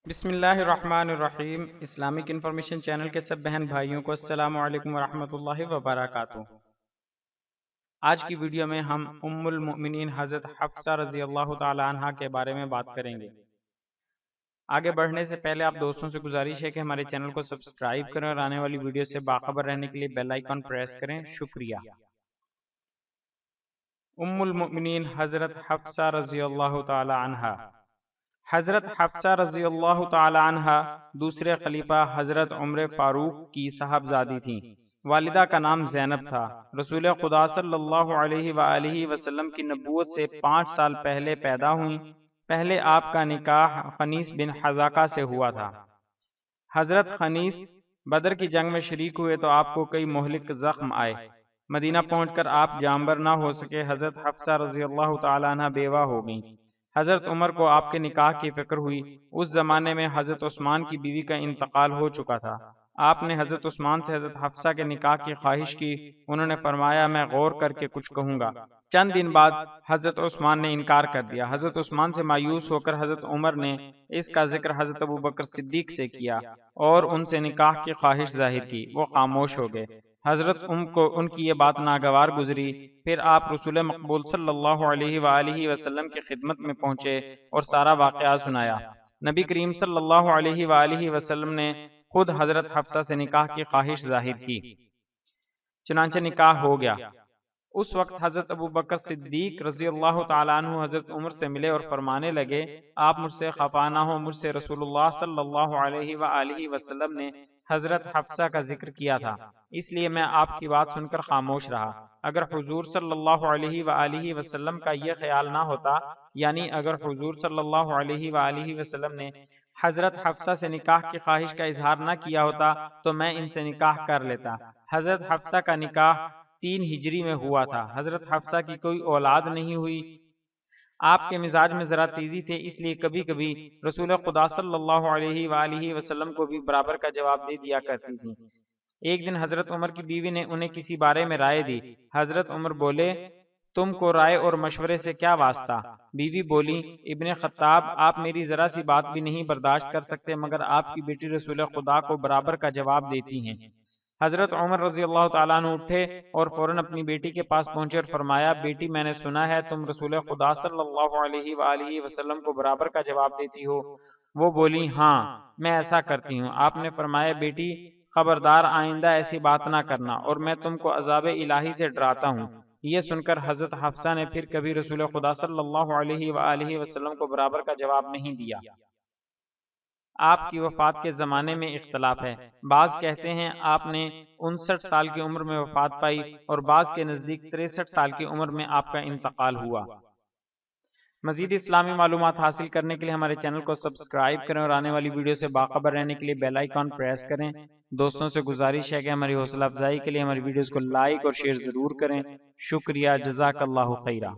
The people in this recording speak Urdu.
بسم اللہ الرحمن الرحیم۔ اسلامک انفارمیشن چینل کے سب بہن بھائیوں کو السلام علیکم ورحمۃ اللہ وبرکاتہ۔ آج کی ویڈیو میں ہم ام المؤمنین حضرت حفصہ رضی اللہ تعالی عنہ کے بارے میں بات کریں گے۔ آگے بڑھنے سے پہلے آپ دوستوں سے گزارش ہے کہ ہمارے چینل کو سبسکرائب کریں اور آنے والی ویڈیو سے باخبر رہنے کے لیے بیل آئیکن پریس کریں۔ شکریہ۔ ام المؤمنین حضرت حفصہ رضی اللہ تعالی عنہ۔ حضرت حفصہ رضی اللہ تعالی عنہ دوسرے خلیفہ حضرت عمر فاروق کی صاحبزادی تھیں۔ والدہ کا نام زینب تھا۔ رسول خدا صلی اللہ علیہ وآلہ وسلم کی نبوت سے 5 سال پہلے پیدا ہوئیں۔ پہلے آپ کا نکاح خنیس بن حذاقہ سے ہوا تھا۔ حضرت خنیس بدر کی جنگ میں شریک ہوئے تو آپ کو کئی مہلک زخم آئے۔ مدینہ پہنچ کر آپ جانبر نہ ہو سکے۔ حضرت حفصہ رضی اللہ تعالی عنہ بیوہ ہو گئیں۔ حضرت عمر کو آپ کے نکاح کی فکر ہوئی۔ اس زمانے میں حضرت عثمان کی بیوی کا انتقال ہو چکا تھا۔ آپ نے حضرت عثمان سے حضرت حفصہ کے نکاح کی خواہش کی۔ انہوں نے فرمایا میں غور کر کے کچھ کہوں گا۔ چند دن بعد حضرت عثمان نے انکار کر دیا۔ حضرت عثمان سے مایوس ہو کر حضرت عمر نے اس کا ذکر حضرت ابوبکر صدیق سے کیا اور ان سے نکاح کی خواہش ظاہر کی۔ وہ خاموش ہو گئے۔ حضرت کو ان کی یہ بات ناگوار گزری۔ پھر آپ رسول مقبول صلی اللہ علیہ وآلہ وسلم کی خدمت میں پہنچے اور سارا واقعہ سنایا۔ نبی کریم صلی اللہ علیہ وآلہ وسلم نے خود حضرت حفصہ سے نکاح کی خواہش ظاہر کی۔ چنانچہ نکاح ہو گیا۔ اس وقت حضرت ابوبکر صدیق رضی اللہ تعالیٰ عنہ حضرت عمر سے ملے اور فرمانے لگے آپ مجھ سے خفا نہ ہو، مجھ سے رسول اللہ صلی اللہ علیہ وآلہ وسلم نے حضرت حفصہ کا ذکر کیا تھا، اس لیے میں آپ کی بات سن کر خاموش رہا۔ اگر حضور صلی اللہ علیہ وآلہ وسلم کا یہ خیال نہ ہوتا، یعنی اگر حضور صلی اللہ علیہ وآلہ وسلم نے حضرت حفصہ سے نکاح کی خواہش کا اظہار نہ کیا ہوتا تو میں ان سے نکاح کر لیتا۔ حضرت حفصہ کا نکاح 3 ہجری میں ہوا تھا۔ حضرت حفصہ کی کوئی اولاد نہیں ہوئی۔ آپ کے مزاج میں ذرا تیزی تھے، اس لیے کبھی کبھی رسول خدا صلی اللہ علیہ وآلہ وسلم کو بھی برابر کا جواب دے دیا کرتی تھی۔ ایک دن حضرت عمر کی بیوی نے انہیں کسی بارے میں رائے دی۔ حضرت عمر بولے تم کو رائے اور مشورے سے کیا واسطہ؟ بیوی بولی ابن خطاب آپ میری ذرا سی بات بھی نہیں برداشت کر سکتے مگر آپ کی بیٹی رسول خدا کو برابر کا جواب دیتی ہیں۔ حضرت عمر رضی اللہ تعالیٰ عنہ اٹھے اور فوراً اپنی بیٹی کے پاس پہنچے اور فرمایا بیٹی میں نے سنا ہے تم رسول خدا صلی اللہ علیہ وآلہ وسلم کو برابر کا جواب دیتی ہو۔ وہ بولی ہاں میں ایسا کرتی ہوں۔ آپ نے فرمایا بیٹی خبردار آئندہ ایسی بات نہ کرنا اور میں تم کو عذاب الہی سے ڈراتا ہوں۔ یہ سن کر حضرت حفصہ نے پھر کبھی رسول خدا صلی اللہ علیہ وآلہ وسلم کو برابر کا جواب نہیں دیا۔ آپ کی وفات کے زمانے میں اختلاف ہے۔ بعض کہتے ہیں آپ نے 59 سال کی عمر میں وفات پائی اور بعض کے نزدیک 63 سال کی عمر میں آپ کا انتقال ہوا۔ مزید اسلامی معلومات حاصل کرنے کے لیے ہمارے چینل کو سبسکرائب کریں اور آنے والی ویڈیو سے باخبر رہنے کے لیے بیل آئیکن پریس کریں۔ دوستوں سے گزارش ہے کہ ہماری حوصلہ افزائی کے لیے ہماری ویڈیوز کو لائک اور شیئر ضرور کریں۔ شکریہ، جزاک اللہ خیرہ۔